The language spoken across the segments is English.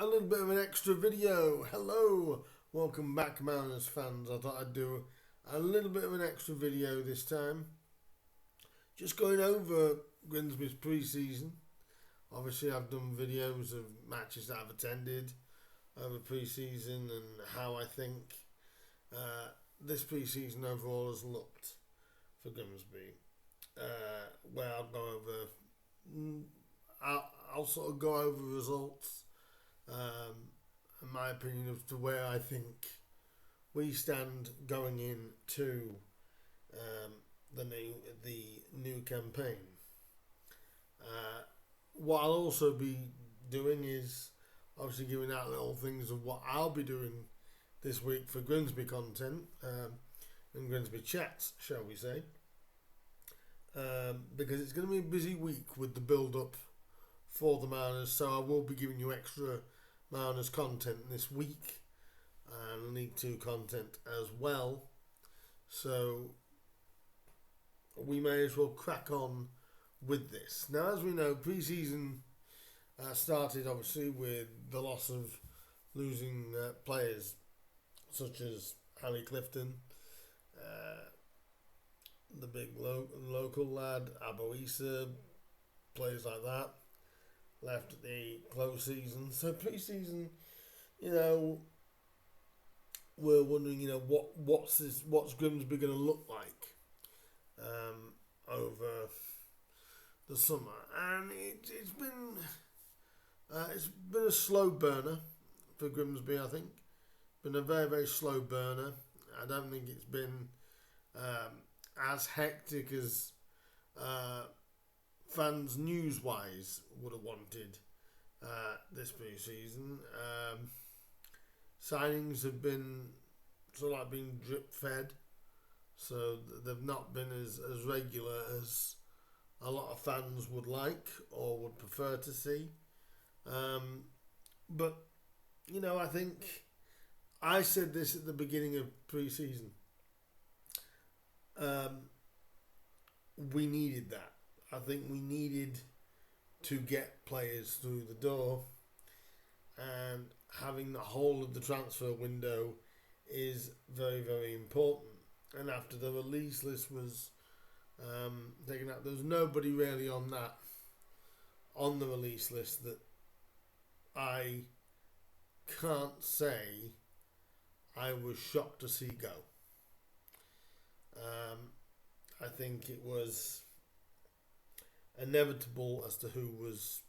a little bit of an extra video. Hello, welcome back, Mariners fans. I thought I'd do a little bit of an extra video this time. Just going over Grimsby's pre-season. Obviously, I've done videos of matches that I've attended over pre-season and how I think this pre-season overall has looked for Grimsby. Where I'll go over, I'll sort of go over results, and my opinion as to where I think we stand going into the new campaign. What I'll also be doing is obviously giving out little things of what I'll be doing this week for Grimsby content and Grimsby chats, shall we say. Because it's going to be a busy week with the build-up for the Mariners, so I will be giving you extra Mariners content this week and League 2 content as well. So we may as well crack on with this. Now, as we know, pre-season started obviously with the loss of losing players such as Harry Clifton, the big local lad, Aboisa, players like that, left at the close season. So pre-season, we're wondering, what's Grimsby going to look like over the summer, and it's been a slow burner for Grimsby. I think been a very, very slow burner. I don't think it's been as hectic as fans news-wise would have wanted this pre-season. Signings have been sort of like being drip-fed, so they've not been as regular as a lot of fans would like or would prefer to see. But, I think I said this at the beginning of pre-season. We needed that. I think we needed to get players through the door, and having the whole of the transfer window is very, very important. And after the release list was taken out, there was nobody really on the release list that I can't say I was shocked to see go. I think it was inevitable as to who was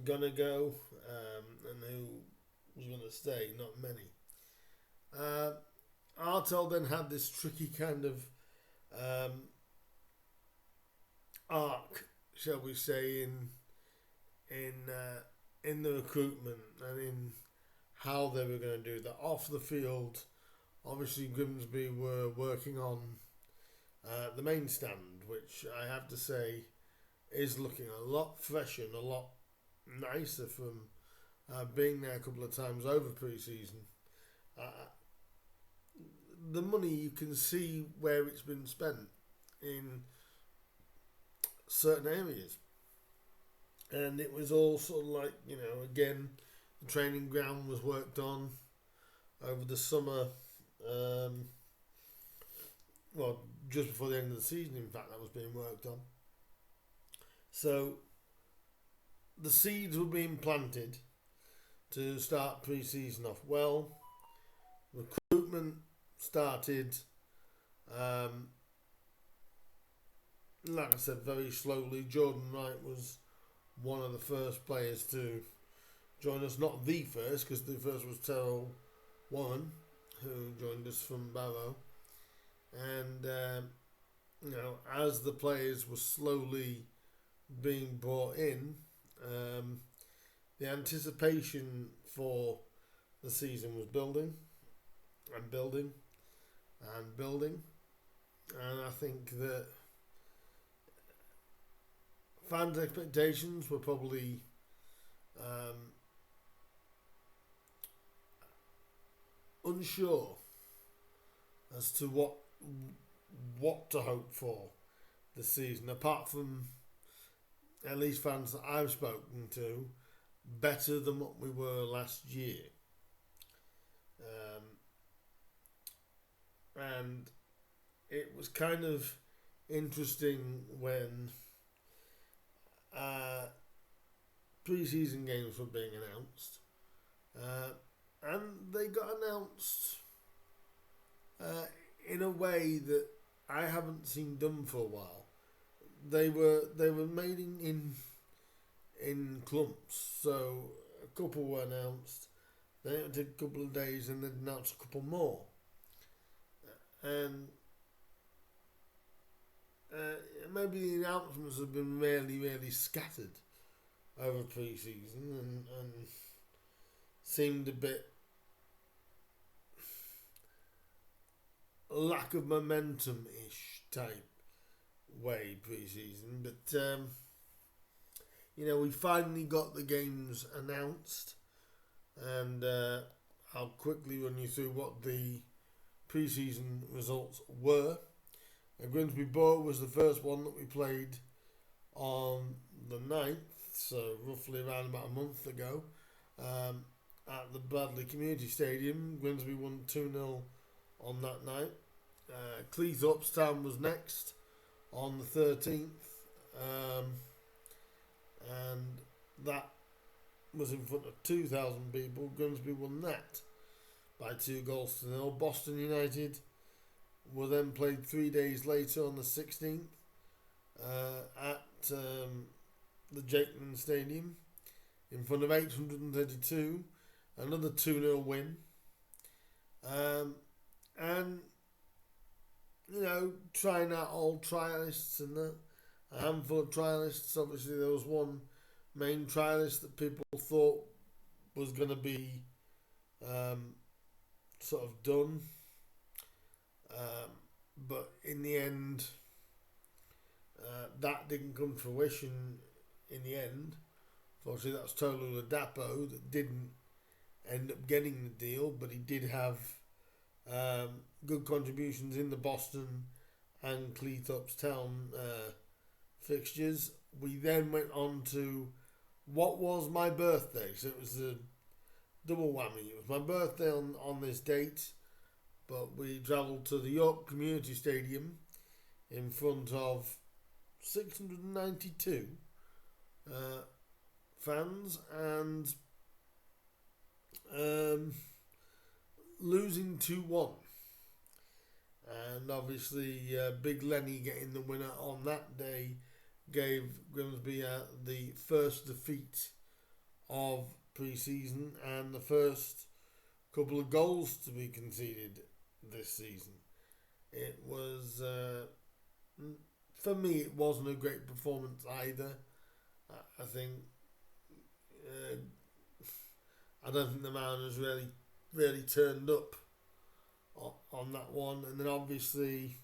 gonna go and who was gonna stay. Not many. Artel then had this tricky kind of arc, shall we say, in the recruitment and in how they were going to do that off the field. Obviously, Grimsby were working on the main stand, which I have to say is looking a lot fresher and a lot nicer from being there a couple of times over pre-season. The money, you can see where it's been spent in certain areas. And it was all sort of like, again, the training ground was worked on over the summer. Just before the end of the season, in fact, that was being worked on. So the seeds were being planted to start pre-season off well. Recruitment started, like I said, very slowly. Jordan Wright was one of the first players to join us. Not the first, because the first was Terrell Warren, who joined us from Barrow. And, as the players were slowly being brought in, the anticipation for the season was building and building and building. And I think that fans' expectations were probably unsure as to what to hope for this season, apart from at least fans that I've spoken to, better than what we were last year. And it was kind of interesting when pre-season games were being announced, and they got announced in a way that I haven't seen done for a while. They were made in clumps, so a couple were announced. Then it took a couple of days, and they announced a couple more, and maybe the announcements have been really scattered over pre-season and seemed a bit lack of momentum-ish type way pre-season. But we finally got the games announced, and I'll quickly run you through what the pre-season results were. Grimsby Borough was the first one that we played on the 9th, so roughly around about a month ago, at the Bradley Community Stadium. Grimsby won 2-0 on that night. Cleethorpes Town was next on the 13th, and that was in front of 2,000 people. Grimsby won that by 2-0. Boston United were then played 3 days later on the 16th at the Jakeman Stadium in front of 832. Another 2-0 win. And trying out all trialists and that. A handful of trialists. Obviously, there was one main trialist that people thought was going to be sort of done. But in the end, that didn't come to fruition in the end. Unfortunately, that's Tolu Ladapo that didn't end up getting the deal, but he did have good contributions in the Boston and Cleethorpes Town fixtures. We then went on to what was my birthday, so it was a double whammy. It was my birthday on this date, but we travelled to the York Community Stadium in front of 692 fans, and losing 2-1. And obviously, Big Lenny getting the winner on that day gave Grimsby the first defeat of pre-season and the first couple of goals to be conceded this season. It was, for me, it wasn't a great performance either. I think, I don't think the Mariners really turned up on that one. And then obviously,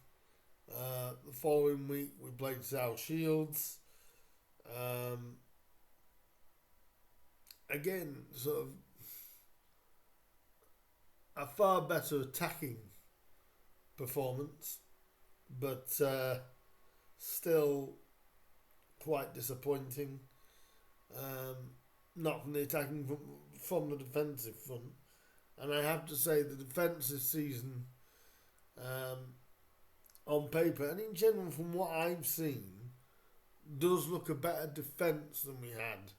the following week we played South Shields. Again, sort of a far better attacking performance, but still quite disappointing. Not from the attacking front, from the defensive front. And I have to say the defence this season, on paper and in general from what I've seen, does look a better defence than we had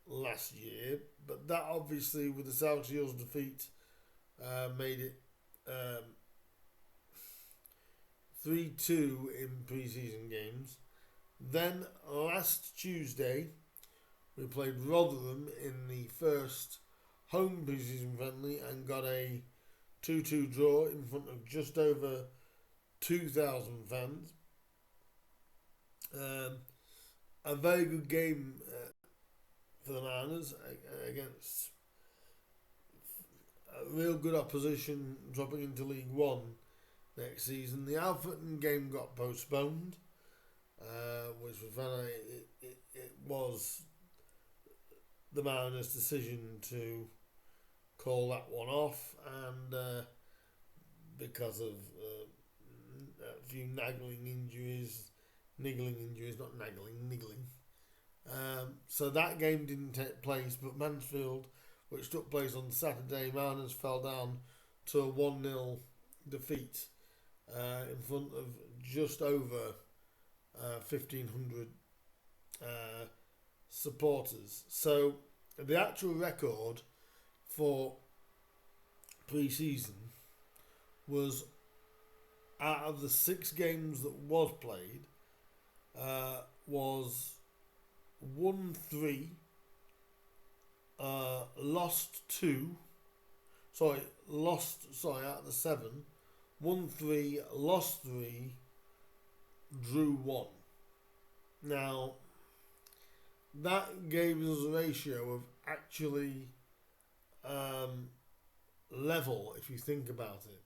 last year. But that obviously, with the South Shields defeat, made it 3-2 in pre-season games. Then last Tuesday, we played Rotherham in the first home pre-season friendly and got a 2-2 draw in front of just over 2,000 fans. A very good game for the Mariners against a real good opposition dropping into League One next season. The Alfreton game got postponed, which was it was the Mariners' decision to call that one off, and because of a few nagging injuries, niggling injuries, not naggling, niggling. So that game didn't take place, but Mansfield, which took place on Saturday, Mariners fell down to a 1-0 defeat in front of just over 1,500 supporters. So the actual record for pre-season was, out of the 6 games that was played, was won 3, lost 2. Out of the 7, won 3, lost 3, drew 1. Now, that gave us a ratio of actually level, if you think about it.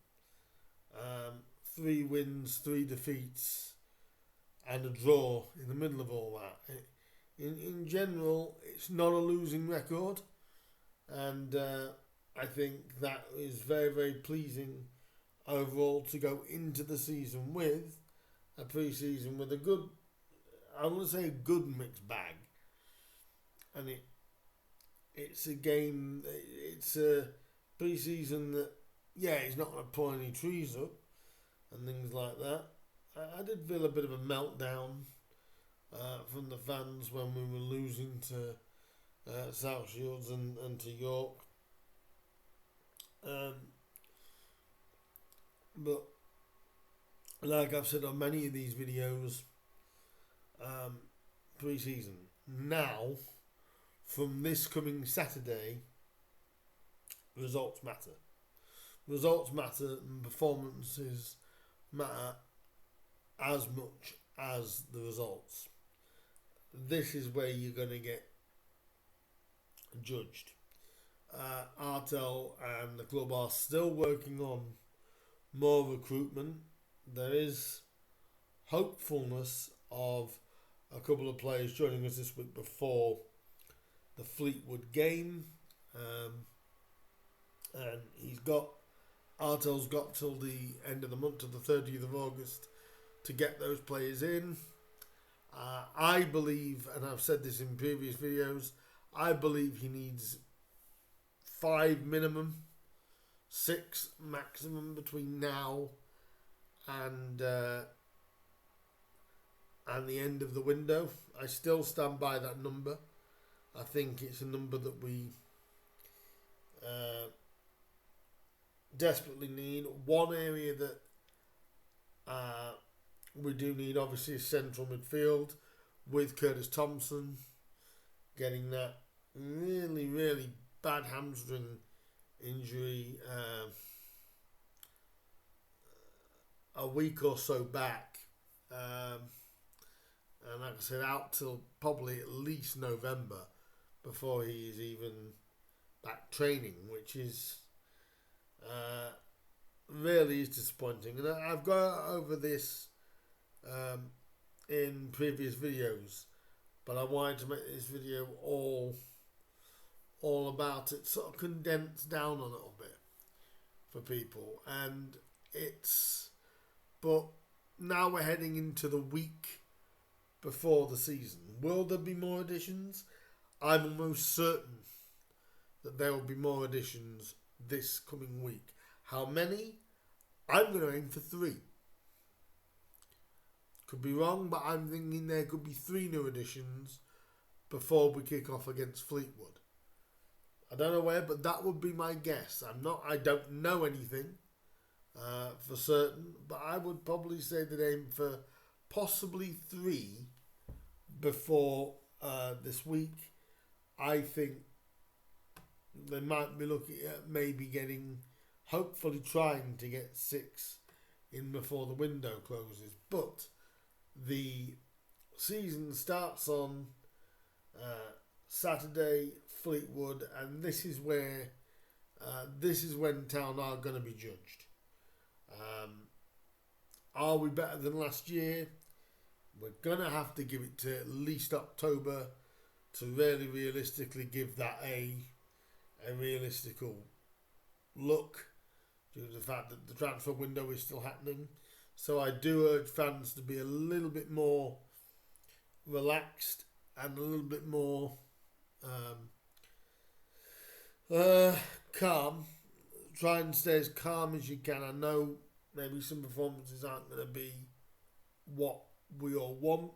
3 wins, 3 defeats, and a draw in the middle of all that. In general, it's not a losing record, and I think that is very, very pleasing overall to go into the season with a pre-season with a good, I want to say a good mixed bag. And it's a game, it's a pre-season that, yeah, it's not going to pull any trees up and things like that. I did feel a bit of a meltdown from the fans when we were losing to South Shields and to York. But like I've said on many of these videos, pre-season, now, from this coming Saturday, results matter. Results matter and performances matter as much as the results. This is where you're going to get judged. Artel and the club are still working on more recruitment. There is hopefulness of a couple of players joining us this week before the Fleetwood game, and Artel's got till the end of the month, to the 30th of August, to get those players in. I believe, and I've said this in previous videos, I believe he needs 5 minimum, 6 maximum between now and the end of the window. I still stand by that number. I think it's a number that we desperately need. One area that we do need, obviously, is central midfield, with Curtis Thompson getting that really, really bad hamstring injury a week or so back, and like I said, out till probably at least November before he is even back training, which is really is disappointing. And I've gone over this in previous videos, but I wanted to make this video all about it, sort of condensed down a little bit for people. And but now we're heading into the week before the season. Will there be more additions? I'm almost certain that there will be more additions this coming week. How many? I'm going to aim for 3. Could be wrong, but I'm thinking there could be 3 new additions before we kick off against Fleetwood. I don't know where, but that would be my guess. I don't know anything for certain, but I would probably say that aim for possibly 3 before this week. I think they might be looking at maybe hopefully trying to get 6 in before the window closes. But the season starts on Saturday, Fleetwood, and this is when Town are going to be judged. Are we better than last year? We're going to have to give it to at least October to really realistically give that a realistical look, due to the fact that the transfer window is still happening. So I do urge fans to be a little bit more relaxed and a little bit more calm. Try and stay as calm as you can. I know maybe some performances aren't going to be what we all want,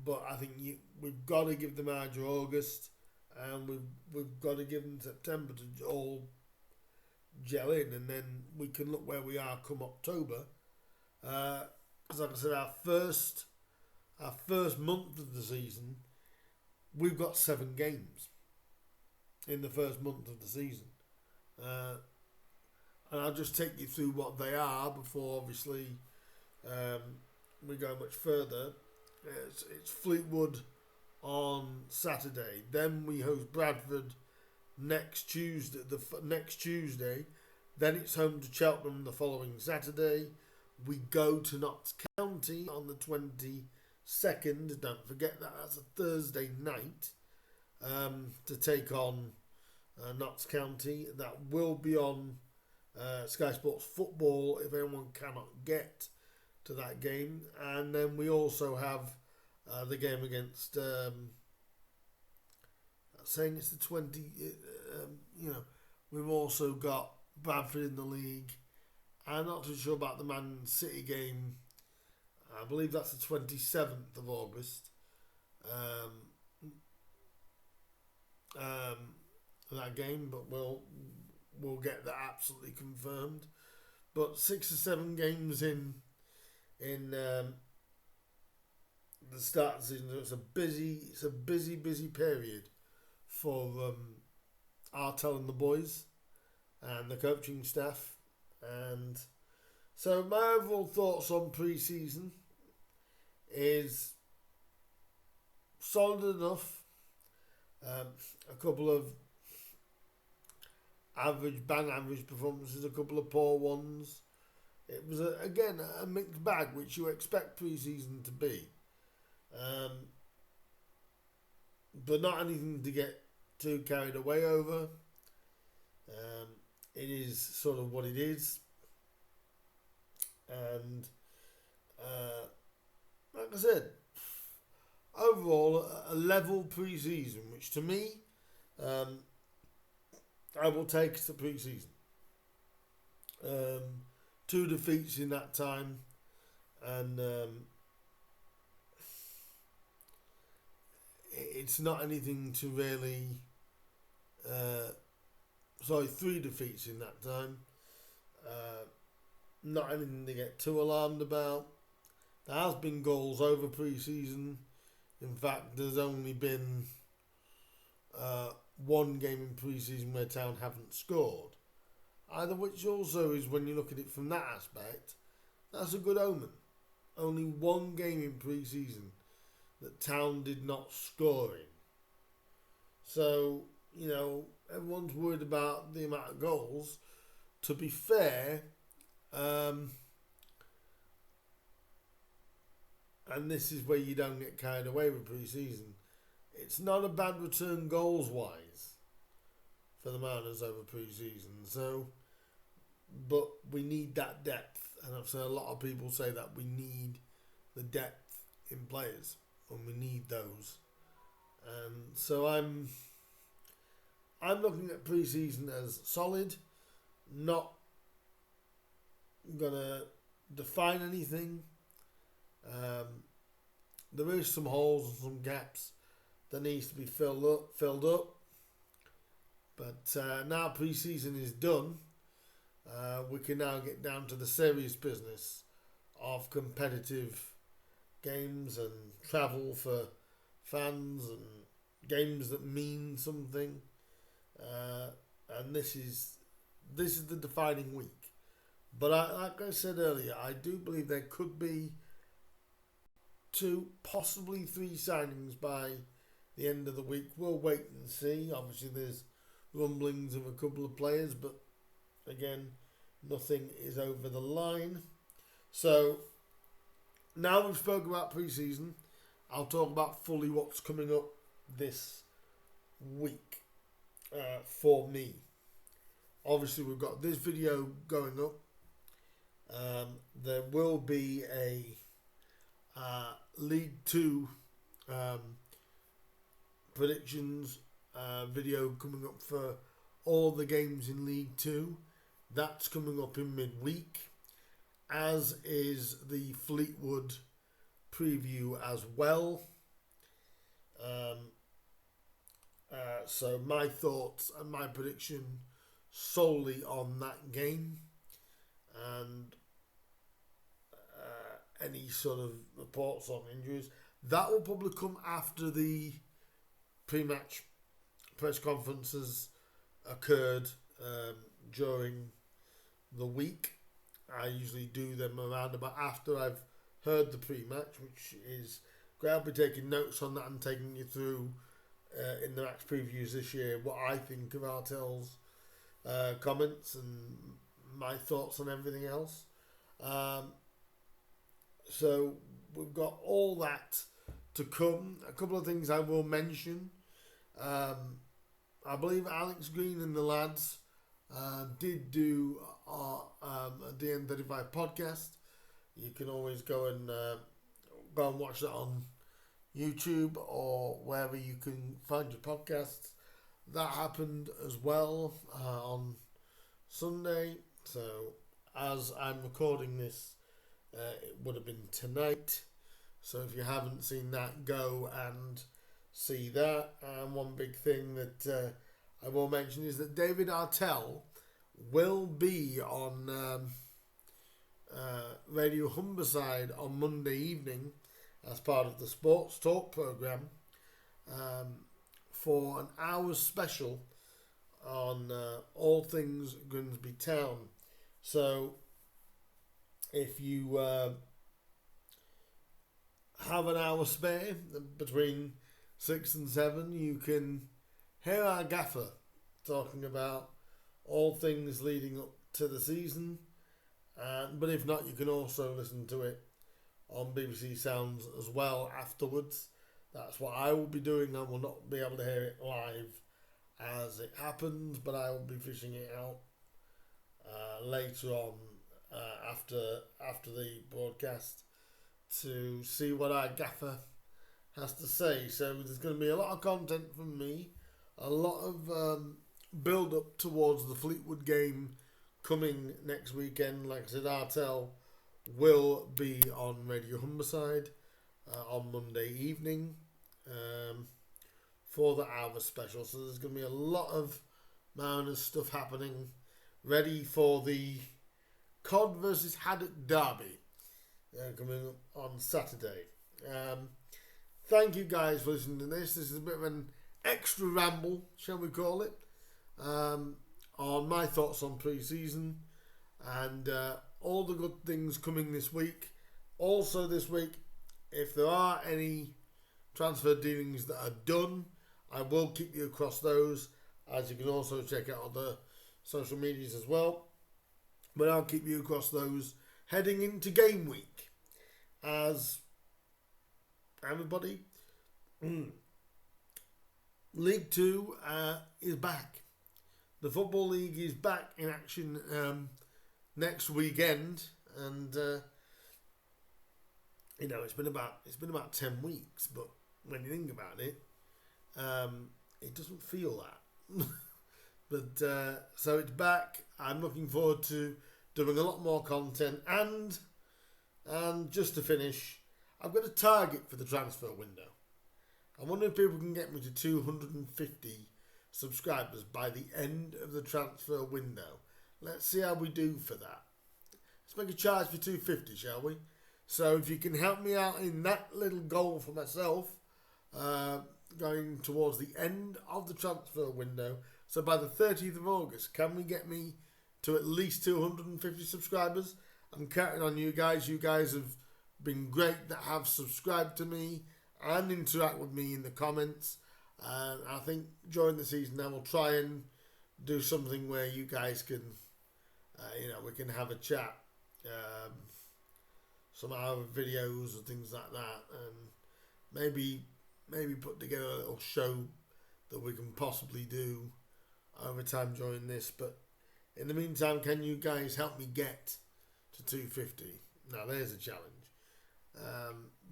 but I think we've got to give them March or August, and we've got to give them September to all gel in, and then we can look where we are come October. Because like I said, our first month of the season, we've got 7 games in the first month of the season. And I'll just take you through what they are before obviously we go much further. It's Fleetwood on Saturday. Then we host Bradford next Tuesday. Next Tuesday. Then it's home to Cheltenham the following Saturday. We go to Notts County on the 22nd. Don't forget that. That's a Thursday night to take on Notts County. That will be on Sky Sports Football if anyone cannot get to that game. And then we also have the game against saying it's the 20 we've also got Bradford in the league. I'm not too sure about the Man City game. I believe that's the 27th of August. That game, but we'll get that absolutely confirmed. But 6 or 7 games in the start of the season, so it's a busy period for Artel and the boys and the coaching staff. And so my overall thoughts on pre-season is solid enough. A couple of bang average performances, a couple of poor ones. It was again a mixed bag, which you expect pre-season to be, but not anything to get too carried away over. It is sort of what it is, and like I said, overall a level pre-season, which to me, I will take the pre-season. 2 defeats in that time, and it's not anything to really. 3 defeats in that time. Not anything to get too alarmed about. There has been goals over pre-season. In fact, there's only been 1 game in pre-season where Town haven't scored. Either, which also is, when you look at it from that aspect, that's a good omen. Only 1 game in pre-season that Town did not score in. So, everyone's worried about the amount of goals. To be fair, and this is where you don't get carried away with pre-season, it's not a bad return goals-wise for the Mariners over pre-season. So, but we need that depth, and I've seen a lot of people say that we need the depth in players, and we need those. And so I'm looking at pre-season as solid, not gonna define anything. There is some holes and some gaps that needs to be filled up. But now pre-season is done, we can now get down to the serious business of competitive games and travel for fans and games that mean something. And this is the defining week. But like I said earlier, I do believe there could be 2, possibly 3 signings by the end of the week. We'll wait and see. Obviously, there's rumblings of a couple of players, but again, nothing is over the line. So now we've spoken about pre-season, I'll talk about fully what's coming up this week for me. Obviously, we've got this video going up There will be a League Two predictions video coming up for all the games in League Two. That's coming up in midweek, as is the Fleetwood preview as well. So my thoughts and my prediction solely on that game, and any sort of reports on injuries. That will probably come after the pre-match press conferences occurred during the week. I usually do them around about after I've heard the pre-match, which is great. I'll be taking notes on that and taking you through in the match previews this year what I think of Artel's comments and my thoughts on everything else. So we've got all that to come. A couple of things I will mention. I believe Alex Green and the lads did do our DN35 podcast. You can always go and watch that on YouTube or wherever you can find your podcasts. That happened as well on Sunday. So as I'm recording this, it would have been tonight. So if you haven't seen that, go and see that. And one big thing that I will mention is that David Artel will be on Radio Humberside on Monday evening as part of the Sports Talk programme for an hour's special on all things Grimsby Town. So if you have an hour spare between 6 and 7, you can hear our gaffer talking about all things leading up to the season. But if not, you can also listen to it on BBC Sounds as well afterwards. That's what I will be doing. I will not be able to hear it live as it happens, but I will be fishing it out later on after the broadcast to see what our gaffer has to say. So there's going to be a lot of content from me, a lot of build up towards the Fleetwood game coming next weekend. Like I said, Artel will be on Radio Humberside on Monday evening for the hour special. So there's going to be a lot of Mariners stuff happening, ready for the Cod versus Haddock derby coming up on Saturday. Thank you guys for listening to this. This is a bit of an extra ramble, shall we call it, on my thoughts on pre-season and all the good things coming this week. Also this week, if there are any transfer dealings that are done, I will keep you across those, as you can also check out other social medias as well. But I'll keep you across those heading into game week, as everybody, League 2 is back. The Football League is back in action next weekend, and it's been about 10 weeks. But when you think about it, it doesn't feel that. But so it's back. I'm looking forward to doing a lot more content, and just to finish, I've got a target for the transfer window. I wonder if people can get me to 250 subscribers by the end of the transfer window. Let's see how we do for that. Let's make a charge for 250, shall we? So if you can help me out in that little goal for myself, going towards the end of the transfer window, so by the 30th of August, can we get me to at least 250 subscribers? I'm counting on you guys. You guys have been great that have subscribed to me and interact with me in the comments. I think during the season I will try and do something where you guys can, we can have a chat, some of our videos or things like that, and maybe put together a little show that we can possibly do over time during this. But in the meantime, can you guys help me get to 250. Now there's a challenge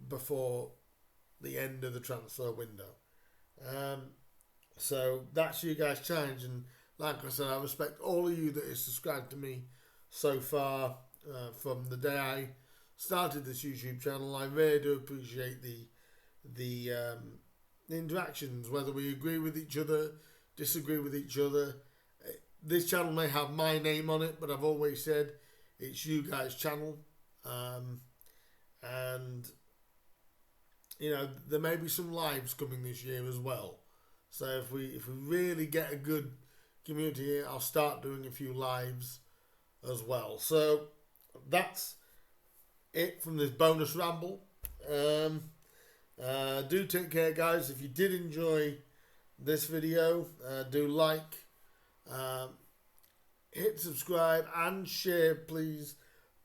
before the end of the transfer window. So that's you guys' challenge, and like I said, I respect all of you that is subscribed to me so far from the day I started this YouTube channel. I really do appreciate the interactions, whether we agree with each other, disagree with each other. This channel may have my name on it, but I've always said it's you guys' channel, and you know, there may be some lives coming this year as well. So if we really get a good community here, I'll start doing a few lives as well. So that's it from this bonus ramble. Do take care, guys. If you did enjoy this video, do like, hit subscribe and share, please.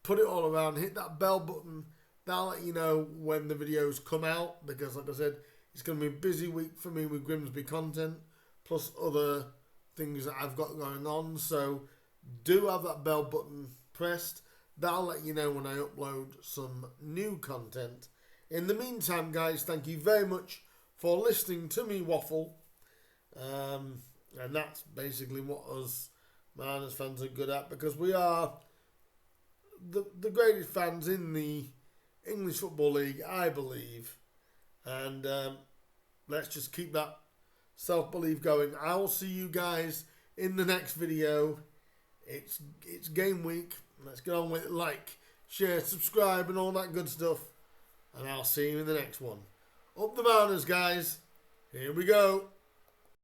Put it all around. Hit that bell button. That'll let you know when the videos come out, because like I said, it's going to be a busy week for me with Grimsby content, plus other things that I've got going on. So do have that bell button pressed. That'll let you know when I upload some new content. In the meantime, guys, thank you very much for listening to me waffle. And that's basically what us Mariners fans are good at, because we are the greatest fans in the English Football League, I believe. And let's just keep that self-belief going. I will see you guys in the next video. It's game week. Let's get on with it. Like, share, subscribe, and all that good stuff. And I'll see you in the next one. Up the Mariners, guys. Here we go.